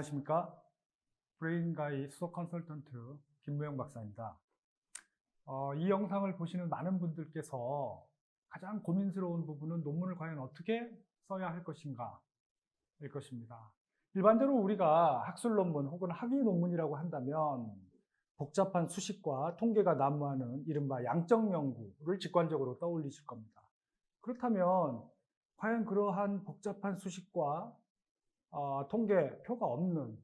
안녕하십니까. 브레인가이 수석 컨설턴트 김무영 박사입니다. 이 영상을 보시는 많은 분들께서 가장 고민스러운 부분은 논문을 과연 어떻게 써야 할 것인가 일 것입니다. 일반적으로 우리가 학술 논문 혹은 학위 논문이라고 한다면 복잡한 수식과 통계가 난무하는 이른바 양적 연구를 직관적으로 떠올리실 겁니다. 그렇다면 과연 그러한 복잡한 수식과 통계표가 없는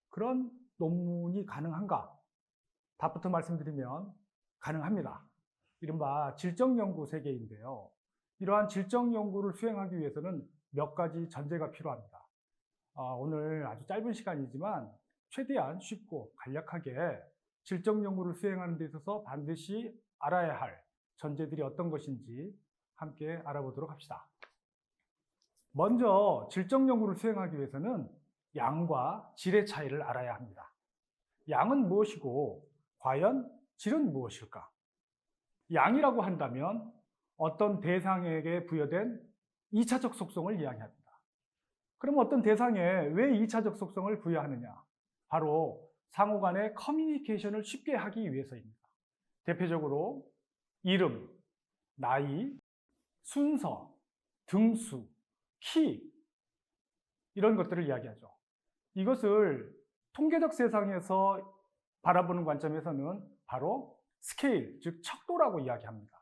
그런 논문이 가능한가? 답부터 말씀드리면 가능합니다. 이른바 질적 연구 세계인데요. 이러한 질적 연구를 수행하기 위해서는 몇 가지 전제가 필요합니다. 오늘 아주 짧은 시간이지만 최대한 쉽고 간략하게 질적 연구를 수행하는 데 있어서 반드시 알아야 할 전제들이 어떤 것인지 함께 알아보도록 합시다. 먼저 질적 연구를 수행하기 위해서는 양과 질의 차이를 알아야 합니다. 양은 무엇이고 과연 질은 무엇일까? 양이라고 한다면 어떤 대상에게 부여된 2차적 속성을 이야기합니다. 그럼 어떤 대상에 왜 2차적 속성을 부여하느냐? 바로 상호 간의 커뮤니케이션을 쉽게 하기 위해서입니다. 대표적으로 이름, 나이, 순서, 등수, 키, 이런 것들을 이야기하죠. 이것을 통계적 세상에서 바라보는 관점에서는 바로 스케일, 즉 척도라고 이야기합니다.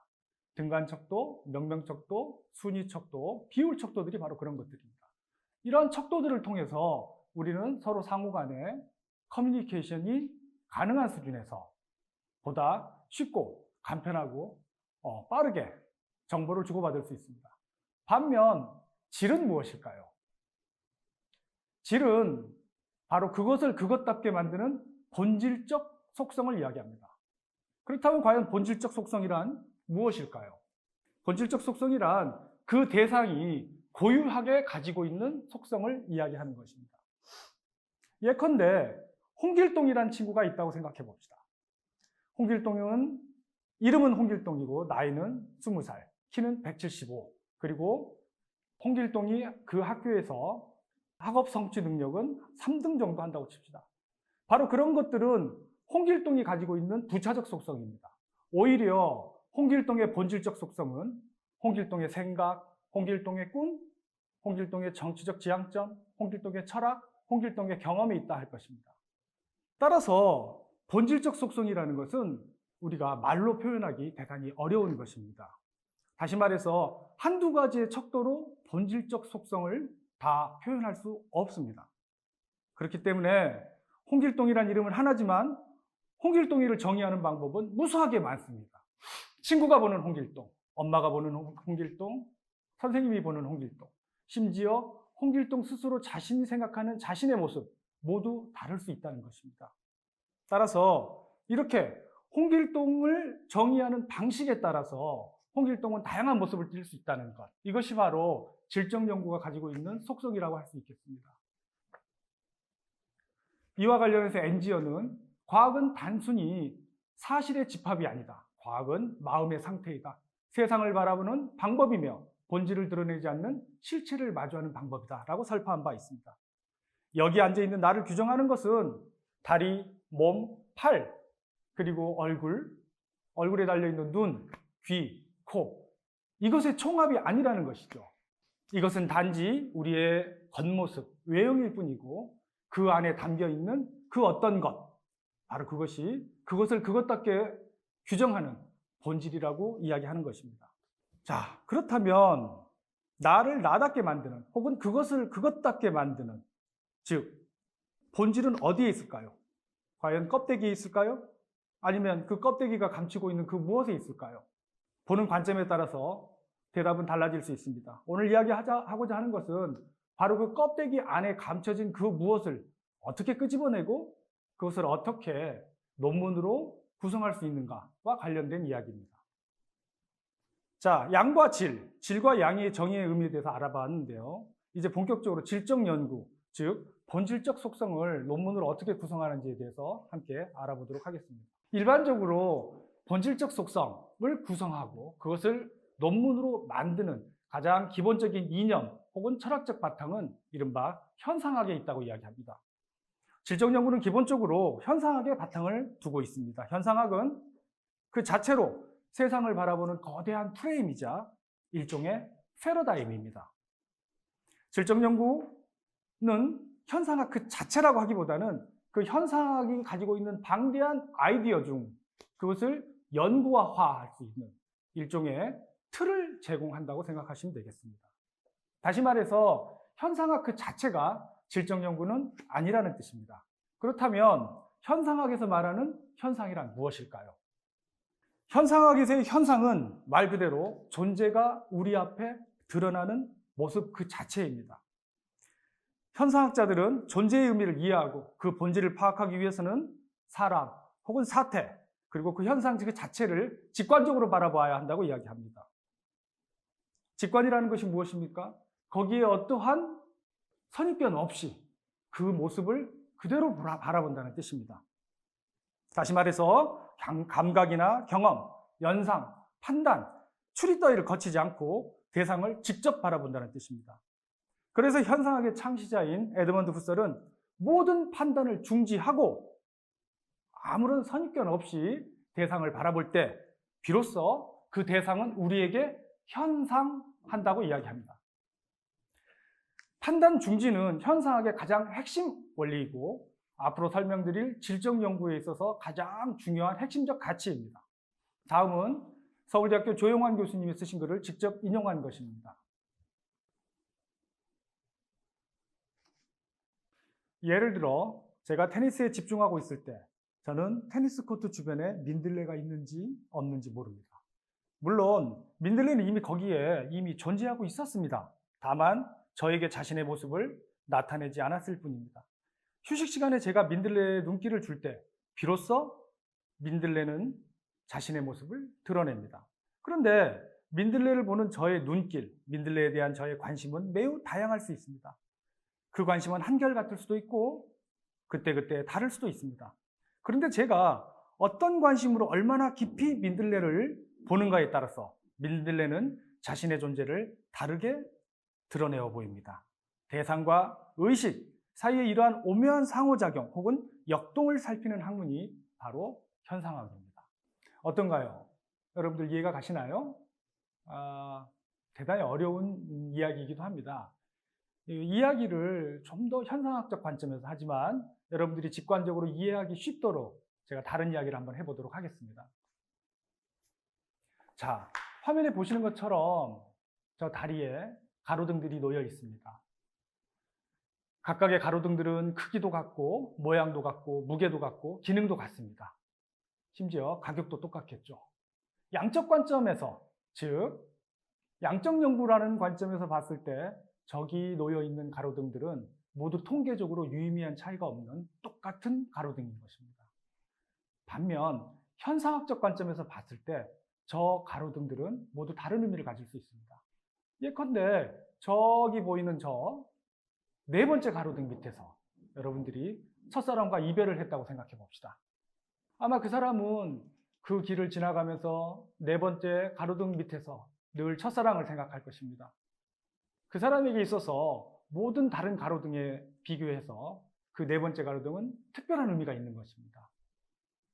등간 척도, 명명 척도, 순위 척도, 비율 척도들이 바로 그런 것들입니다. 이러한 척도들을 통해서 우리는 서로 상호 간의 커뮤니케이션이 가능한 수준에서 보다 쉽고 간편하고 빠르게 정보를 주고받을 수 있습니다. 반면 질은 무엇일까요? 질은 바로 그것을 그것답게 만드는 본질적 속성을 이야기합니다. 그렇다면 과연 본질적 속성이란 무엇일까요? 본질적 속성이란 그 대상이 고유하게 가지고 있는 속성을 이야기하는 것입니다. 예컨대 홍길동이라는 친구가 있다고 생각해 봅시다. 홍길동은 이름은 홍길동이고 나이는 20살, 키는 175, 그리고 홍길동이 그 학교에서 학업 성취 능력은 3등 정도 한다고 칩시다. 바로 그런 것들은 홍길동이 가지고 있는 부차적 속성입니다. 오히려 홍길동의 본질적 속성은 홍길동의 생각, 홍길동의 꿈, 홍길동의 정치적 지향점, 홍길동의 철학, 홍길동의 경험에 있다 할 것입니다. 따라서 본질적 속성이라는 것은 우리가 말로 표현하기 대단히 어려운 것입니다. 다시 말해서 한두 가지의 척도로 본질적 속성을 다 표현할 수 없습니다. 그렇기 때문에 홍길동이라는 이름은 하나지만 홍길동이를 정의하는 방법은 무수하게 많습니다. 친구가 보는 홍길동, 엄마가 보는 홍길동, 선생님이 보는 홍길동, 심지어 홍길동 스스로 자신이 생각하는 자신의 모습 모두 다를 수 있다는 것입니다. 따라서 이렇게 홍길동을 정의하는 방식에 따라서 홍길동은 다양한 모습을 띌 수 있다는 것, 이것이 바로 질적 연구가 가지고 있는 속성이라고 할 수 있겠습니다. 이와 관련해서 엔지어는 과학은 단순히 사실의 집합이 아니다. 과학은 마음의 상태이다. 세상을 바라보는 방법이며 본질을 드러내지 않는 실체를 마주하는 방법이다 라고 설파한 바 있습니다. 여기 앉아있는 나를 규정하는 것은 다리, 몸, 팔, 그리고 얼굴에 달려있는 눈, 귀, 코, 이것의 총합이 아니라는 것이죠. 이것은 단지 우리의 겉모습, 외형일 뿐이고 그 안에 담겨있는 그 어떤 것, 바로 그것을 그것답게 규정하는 본질이라고 이야기하는 것입니다. 자, 그렇다면 나를 나답게 만드는 혹은 그것을 그것답게 만드는, 즉 본질은 어디에 있을까요? 과연 껍데기에 있을까요? 아니면 그 껍데기가 감추고 있는 그 무엇에 있을까요? 보는 관점에 따라서 대답은 달라질 수 있습니다. 오늘 이야기하고자 하는 것은 바로 그 껍데기 안에 감춰진 그 무엇을 어떻게 끄집어내고 그것을 어떻게 논문으로 구성할 수 있는가와 관련된 이야기입니다. 자, 양과 질과 양의 정의의 의미에 대해서 알아봤는데요. 이제 본격적으로 질적 연구, 즉 본질적 속성을 논문으로 어떻게 구성하는지에 대해서 함께 알아보도록 하겠습니다. 일반적으로 본질적 속성을 구성하고 그것을 논문으로 만드는 가장 기본적인 이념 혹은 철학적 바탕은 이른바 현상학에 있다고 이야기합니다. 질적 연구는 기본적으로 현상학에 바탕을 두고 있습니다. 현상학은 그 자체로 세상을 바라보는 거대한 프레임이자 일종의 패러다임입니다. 질적 연구는 현상학 그 자체라고 하기보다는 그 현상학이 가지고 있는 방대한 아이디어 중 그것을 연구화할 수 있는 일종의 틀을 제공한다고 생각하시면 되겠습니다. 다시 말해서 현상학 그 자체가 질적 연구는 아니라는 뜻입니다. 그렇다면 현상학에서 말하는 현상이란 무엇일까요? 현상학에서의 현상은 말 그대로 존재가 우리 앞에 드러나는 모습 그 자체입니다. 현상학자들은 존재의 의미를 이해하고 그 본질을 파악하기 위해서는 사람 혹은 사태 그리고 그 현상 그 자체를 직관적으로 바라봐야 한다고 이야기합니다. 직관이라는 것이 무엇입니까? 거기에 어떠한 선입견 없이 그 모습을 그대로 바라본다는 뜻입니다. 다시 말해서 감각이나 경험, 연상, 판단, 추리 따위를 거치지 않고 대상을 직접 바라본다는 뜻입니다. 그래서 현상학의 창시자인 에드먼드 후설은 모든 판단을 중지하고 아무런 선입견 없이 대상을 바라볼 때 비로소 그 대상은 우리에게 현상한다고 이야기합니다. 판단 중지는 현상학의 가장 핵심 원리이고 앞으로 설명드릴 질적 연구에 있어서 가장 중요한 핵심적 가치입니다. 다음은 서울대학교 조용환 교수님이 쓰신 글을 직접 인용한 것입니다. 예를 들어 제가 테니스에 집중하고 있을 때 저는 테니스 코트 주변에 민들레가 있는지 없는지 모릅니다. 물론 민들레는 이미 거기에 이미 존재하고 있었습니다. 다만 저에게 자신의 모습을 나타내지 않았을 뿐입니다. 휴식 시간에 제가 민들레에 눈길을 줄 때 비로소 민들레는 자신의 모습을 드러냅니다. 그런데 민들레를 보는 저의 눈길, 민들레에 대한 저의 관심은 매우 다양할 수 있습니다. 그 관심은 한결같을 수도 있고 그때그때 다를 수도 있습니다. 그런데 제가 어떤 관심으로 얼마나 깊이 민들레를 보는가에 따라서 민들레는 자신의 존재를 다르게 드러내어 보입니다. 대상과 의식 사이에 이러한 오묘한 상호작용 혹은 역동을 살피는 학문이 바로 현상학입니다. 어떤가요? 여러분들 이해가 가시나요? 대단히 어려운 이야기이기도 합니다. 이 이야기를 좀 더 현상학적 관점에서 하지만 여러분들이 직관적으로 이해하기 쉽도록 제가 다른 이야기를 한번 해보도록 하겠습니다. 자, 화면에 보시는 것처럼 저 다리에 가로등들이 놓여 있습니다. 각각의 가로등들은 크기도 같고 모양도 같고 무게도 같고 기능도 같습니다. 심지어 가격도 똑같겠죠. 양적 관점에서, 즉 양적 연구라는 관점에서 봤을 때 저기 놓여 있는 가로등들은 모두 통계적으로 유의미한 차이가 없는 똑같은 가로등인 것입니다. 반면 현상학적 관점에서 봤을 때 저 가로등들은 모두 다른 의미를 가질 수 있습니다. 예컨대 저기 보이는 저 네 번째 가로등 밑에서 여러분들이 첫사람과 이별을 했다고 생각해 봅시다. 아마 그 사람은 그 길을 지나가면서 네 번째 가로등 밑에서 늘 첫사랑을 생각할 것입니다. 그 사람에게 있어서 모든 다른 가로등에 비교해서 그 네 번째 가로등은 특별한 의미가 있는 것입니다.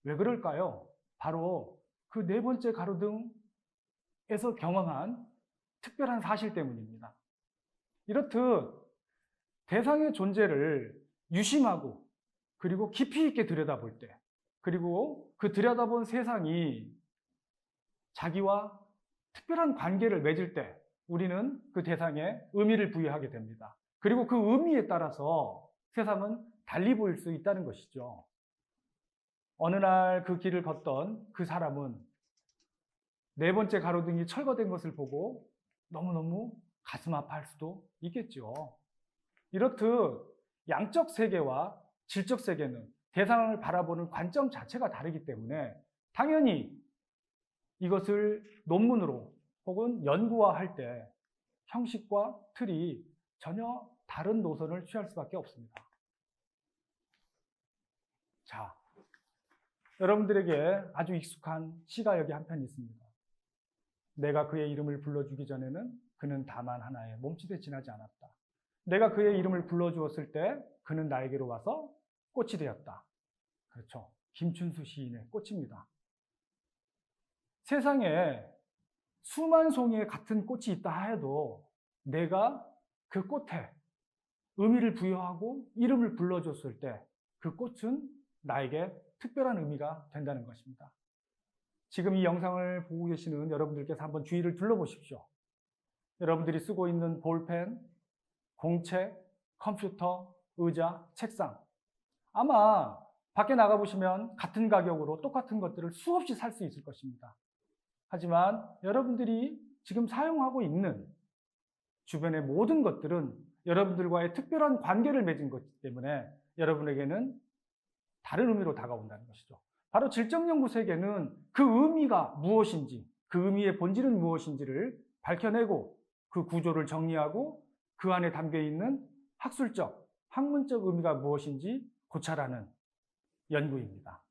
왜 그럴까요? 바로 그 네 번째 가로등에서 경험한 특별한 사실 때문입니다. 이렇듯 대상의 존재를 유심하고 그리고 깊이 있게 들여다볼 때 그리고 그 들여다본 세상이 자기와 특별한 관계를 맺을 때 우리는 그 대상에 의미를 부여하게 됩니다. 그리고 그 의미에 따라서 세상은 달리 보일 수 있다는 것이죠. 어느 날 그 길을 걷던 그 사람은 네 번째 가로등이 철거된 것을 보고 너무너무 가슴 아파할 수도 있겠죠. 이렇듯 양적 세계와 질적 세계는 대상을 바라보는 관점 자체가 다르기 때문에 당연히 이것을 논문으로 혹은 연구화할 때 형식과 틀이 전혀 다른 노선을 취할 수밖에 없습니다. 자, 여러분들에게 아주 익숙한 시가 여기 한 편 있습니다. 내가 그의 이름을 불러주기 전에는 그는 다만 하나의 몸짓에 지나지 않았다. 내가 그의 이름을 불러주었을 때 그는 나에게로 와서 꽃이 되었다. 그렇죠. 김춘수 시인의 꽃입니다. 세상에 수만 송이의 같은 꽃이 있다 해도 내가 그 꽃에 의미를 부여하고 이름을 불러줬을 때 그 꽃은 나에게 특별한 의미가 된다는 것입니다. 지금 이 영상을 보고 계시는 여러분들께서 한번 주위를 둘러보십시오. 여러분들이 쓰고 있는 볼펜, 공책, 컴퓨터, 의자, 책상. 아마 밖에 나가보시면 같은 가격으로 똑같은 것들을 수없이 살 수 있을 것입니다. 하지만 여러분들이 지금 사용하고 있는 주변의 모든 것들은 여러분들과의 특별한 관계를 맺은 것이기 때문에 여러분에게는 다른 의미로 다가온다는 것이죠. 바로 질적연구세계는 그 의미가 무엇인지, 그 의미의 본질은 무엇인지를 밝혀내고 그 구조를 정리하고 그 안에 담겨있는 학술적, 학문적 의미가 무엇인지 고찰하는 연구입니다.